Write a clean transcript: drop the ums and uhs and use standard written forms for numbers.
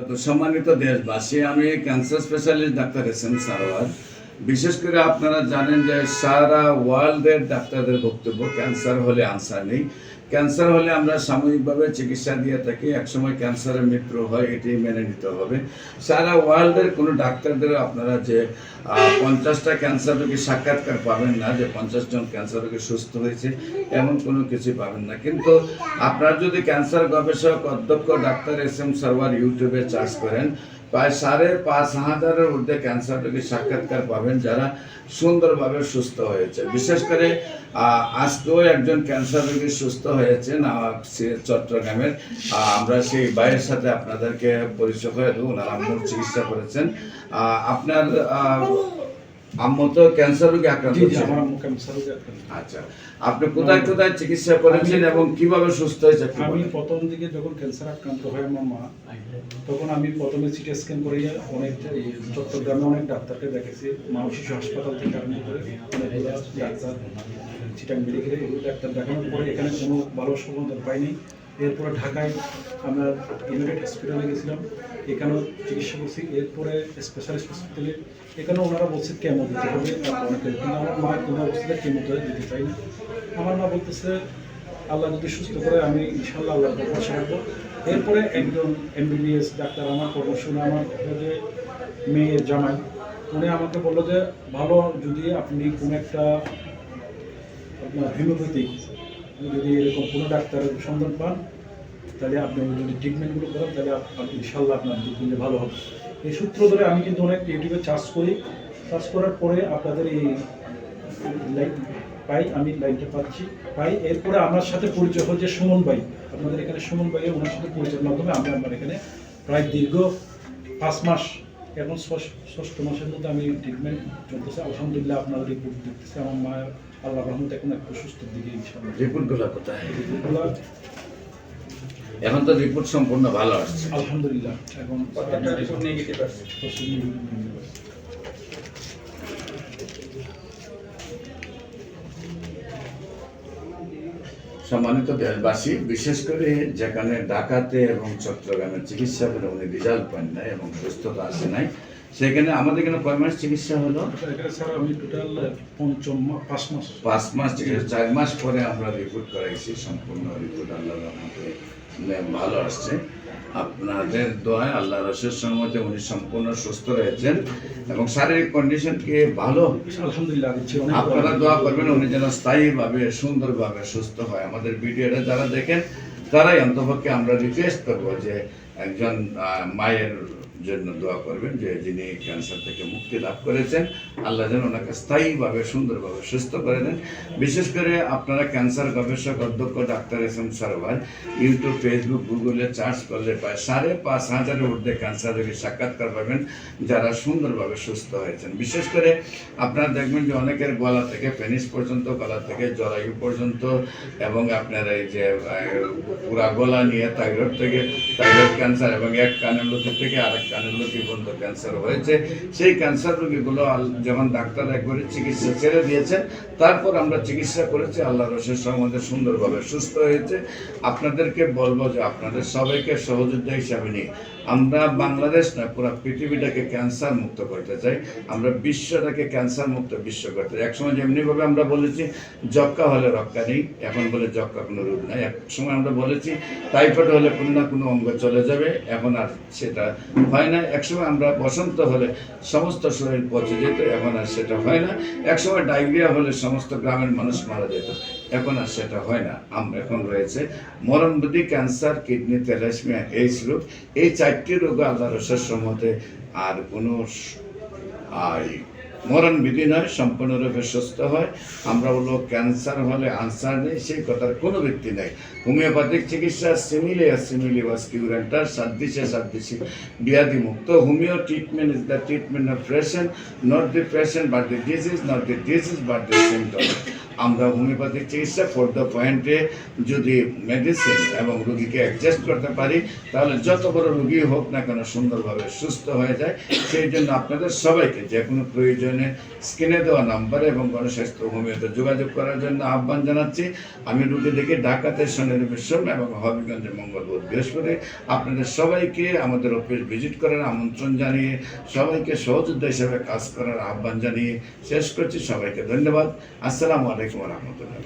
তো সম্মানিত দেশবাসী, আমি cancer specialist doctor SM. Sarwar. বিশেষ করে আপনারা জানেন যে সারা ওয়ার্ল্ডের ডাক্তারদের বক্তব্য ক্যান্সার হলে আনসার নেই। ক্যান্সার হলে আমরা সাময়িকভাবে চিকিৎসা দিয়ে থাকি, একসময় ক্যান্সারের মৃত্যু হয়, এটি মেনে নিতে হবে। সারা ওয়ার্ল্ডের কোনো ডাক্তারদের আপনারা যে 50টা ক্যান্সার রোগী সাক্ষাৎকার পাবেন না, যে 50 জন ক্যান্সার রোগী সুস্থ হয়েছে, এমন কোনো কিছু পাবেন না। কিন্তু আপনারা যদি ক্যান্সার গবেষক অধ্যক্ষ ডাক্তার এস.এম. সারোয়ার ইউটিউবে সার্চ করেন, প্রায় 5,500-এর ঊর্ধ্বে ক্যান্সার রোগীর সাক্ষাৎকার পাবেন যারা সুন্দরভাবে সুস্থ হয়েছে। বিশেষ করে আজকেও একজন ক্যান্সার রোগী সুস্থ হয়েছেন চট্টগ্রামের। আমরা সেই ভাইয়ের সাথে আপনাদেরকে পরিচয় করে দেবো। ওনার আম্মুর চিকিৎসা করেছেন। আপনার আম্মু তো ক্যান্সার রোগে আক্রান্ত ছিলেন। আচ্ছা, আপনি কোথায় কোথায় চিকিৎসা করেছেন এবং কিভাবে সুস্থ হয়েছে? আমি প্রথম দিকে যখন ক্যান্সার আক্রান্ত হয় আমার মা, তখন আমি প্রথমে সিটি স্ক্যান করে অনেক চট্টগ্রামে অনেক ডাক্তারকে দেখেছি। মানুষ শিশু হাসপাতাল থেকে আরম্ভ করে অনেকগুলো ডাক্তার, চিটাং মেডিকেলে এগুলো ডাক্তার দেখানোর পরে এখানে কোনো ভালো সমাধান পাইনি। এরপরে ঢাকায় আমরা ইউনাইটেড হসপিটালে গেছিলাম, এখানেও চিকিৎসা করছি। এরপরে স্পেশালিস্ট হসপিটালে, এখানে ওনারা বলছে কেমো দিতে হবে অনেকে, কিন্তু আমার মা কোনো অবস্থাতে কেমোতে দিতে চাই না। আমার মা বলতেছে আল্লাহ যদি সুস্থ করে আমি ইনশাল্লাহ আল্লাহর পরামর্শ রাখবো। এরপরে একজন এমবিবিএস ডাক্তার আমার পরামর্শ শুনে, আমার যে মেয়ের জামাই, উনি আমাকে বললো যে ভালো যদি আপনি কোনো একটা আপনার হোমিওপ্যাথিক যদি এরকম কোনো ডাক্তারের সন্ধান পান, তাহলে আপনি যদি ট্রিটমেন্টগুলো করেন তাহলে ইনশাল্লাহ আপনার দেখবেন ভালো হবে। এই সূত্র ধরে আমি কিন্তু অনেক ইউটিউবে সার্চ করি, সার্চ করার পরে আপনাদের এই লাইন পাই, আমি লাইনটা পাই। এরপরে আমার সাথে পরিচয় হচ্ছে সুমন ভাই, আপনাদের এখানে সুমন ভাই, ওনার সাথে পরিচয়ের মাধ্যমে আমি আমার এখানে প্রায় দীর্ঘ 5 মাস, এখন 6ষ্ঠ মাসের মধ্যে আমি ট্রিটমেন্ট চলতেছে। আলহামদুলিল্লাহ আপনাদের রিপোর্ট দেখতেছে, আমার মায়ের আল্লাহ রহমত এখন একটু সুস্থর দিকে ইনশাআল্লাহ। রিপোর্টগুলো কোথায়? রিপোর্টগুলো এখন তো রিপোর্ট সম্পূর্ণ ভালো আসছে আলহামদুলিল্লাহ। এখন রিপোর্ট নেগেটিভ আসছে। সম্মানিত দেশবাসী, বিশেষ করে যেখানে ঢাকাতে এবং চট্টগ্রামের চিকিৎসা করে উনি রেজাল্ট পান নাই এবং সুস্থতা আসে নাই, সেখানে আমাদের এখানে কয় মাস চিকিৎসা হলো? স্যার আমি টোটাল 5 মাস চিকিৎসা। 4 মাস পরে আমরা রিপোর্ট করাইছি, সম্পূর্ণ রিপোর্ট আল্লাহর রহমতে ভালো আসছে। আপনাদের দোয়ায় আল্লাহর অশেষ রহমতে উনি সম্পূর্ণ সুস্থ রয়েছেন এবং শারীরিক কন্ডিশন কি ভালো? আলহামদুলিল্লাহ। আপনারা দোয়া করবেন উনি যেন স্থায়ীভাবে সুন্দরভাবে সুস্থ হয়। আমাদের ভিডিওটা যারা দেখেন তারাই অন্তপক্ষে আমরা রিকোয়েস্ট করবো যে একজন মায়ের জন্য দোয়া করবেন যে যিনি ক্যান্সার থেকে মুক্তি লাভ করেছেন, আল্লাহ যেন ওনাকে স্থায়ীভাবে সুন্দরভাবে সুস্থ করে দেন। বিশেষ করে আপনারা ক্যান্সার গবেষক অধ্যক্ষ doctor SM. Sarwar YouTube, Facebook, গুগলে সার্চ করলে প্রায় 5,500-এর ঊর্ধ্বে ক্যান্সার রোগীর সাক্ষাৎকার পাবেন যারা সুন্দরভাবে সুস্থ হয়েছেন। বিশেষ করে আপনারা দেখবেন যে অনেকের গলা থেকে পেনিস পর্যন্ত, গলা থেকে জরায়ু পর্যন্ত, এবং আপনার এই যে পুরা গলা নিয়ে থাইরয়েড থেকে থাইরয়েড ক্যান্সার, এবং এক কানের লতি থেকে আরেক কানের লতি পর্যন্ত ক্যান্সার হয়েছে। সেই ক্যান্সার রোগীগুলো যেমন ডাক্তার একবারে চিকিৎসা ছেড়ে দিয়েছেন, তারপর আমরা চিকিৎসা করেছি, আল্লাহর অশেষ রহমতে সুন্দরভাবে সুস্থ হয়েছে। আপনাদেরকে বলবো যে আপনাদের সবাইকে সহযোগিতা হিসাবে নিয়ে আমরা বাংলাদেশ না পুরো পৃথিবীটাকে ক্যান্সার মুক্ত করতে চাই, আমরা বিশ্বটাকে ক্যান্সার মুক্ত বিশ্ব করতে চাই। একসময় যেমনিভাবে আমরা বলেছি যক্কা হলে রক্ষা নেই, এখন বলে যক্কা কোনো রোগ নাই। এক সময় আমরা বলেছি টাইফয়েড হলে কোনো না কোনো অঙ্গ চলে যাবে, এখন আর সেটা হয় না। একসময় আমরা বসন্ত হলে সমস্ত শরীর পচে যেত, এখন আর সেটা হয় না। একসময় ডায়রিয়া হলে সমস্ত গ্রামের মানুষ মারা যেত, এখন আর সেটা হয় না। আমরা এখন রয়েছে মরণব্যাধি, ক্যান্সার, কিডনি, থ্যালাসেমিয়া, এইডস রোগ। এই 4টি রোগ আল্লাহর অশেষ রহমতে আর কোনো মরণ বিধি নয়, সম্পূর্ণরূপে সুস্থ হয়। আমরা বলবো ক্যান্সার হলে আনসার নেই, সেই কথার কোনো ব্যক্তি নেই। হোমিওপ্যাথিক চিকিৎসা সিমিলি ওয়াজ কিউরেন্টার, সাদৃশ্যে ব্যাধি মুক্ত। Homeo treatment is the treatment of patient, not the patient but the disease, not the disease but the symptom. আমরা হোমিওপ্যাথিক চিকিৎসা ফর দ্য পয়েন্টে যদি মেডিসিন এবং রোগীকে অ্যাডজাস্ট করতে পারি, তাহলে যত বড় রোগী হোক না কেন সুন্দরভাবে সুস্থ হয়ে যায়। সেই জন্য আপনাদের সবাইকে যে কোনো প্রয়োজনে স্ক্রিনে দেওয়া নাম্বারে এবং গণস্বাস্থ্য হোমিওতে যোগাযোগ করার জন্য আহ্বান জানাচ্ছি। আমি রুগী দেখি ঢাকাতে শনিবার সোম এবং হবিগঞ্জে মঙ্গলবার বৃহস্পতি। আপনাদের সবাইকে আমাদের অফিস ভিজিট করার আমন্ত্রণ জানিয়ে সবাইকে সহযোদ্ধা হিসেবে কাজ করার আহ্বান জানিয়ে শেষ করছি। সবাইকে ধন্যবাদ। আসসালামু আলাইকুম ওয়া রাহমাতুল্লাহ।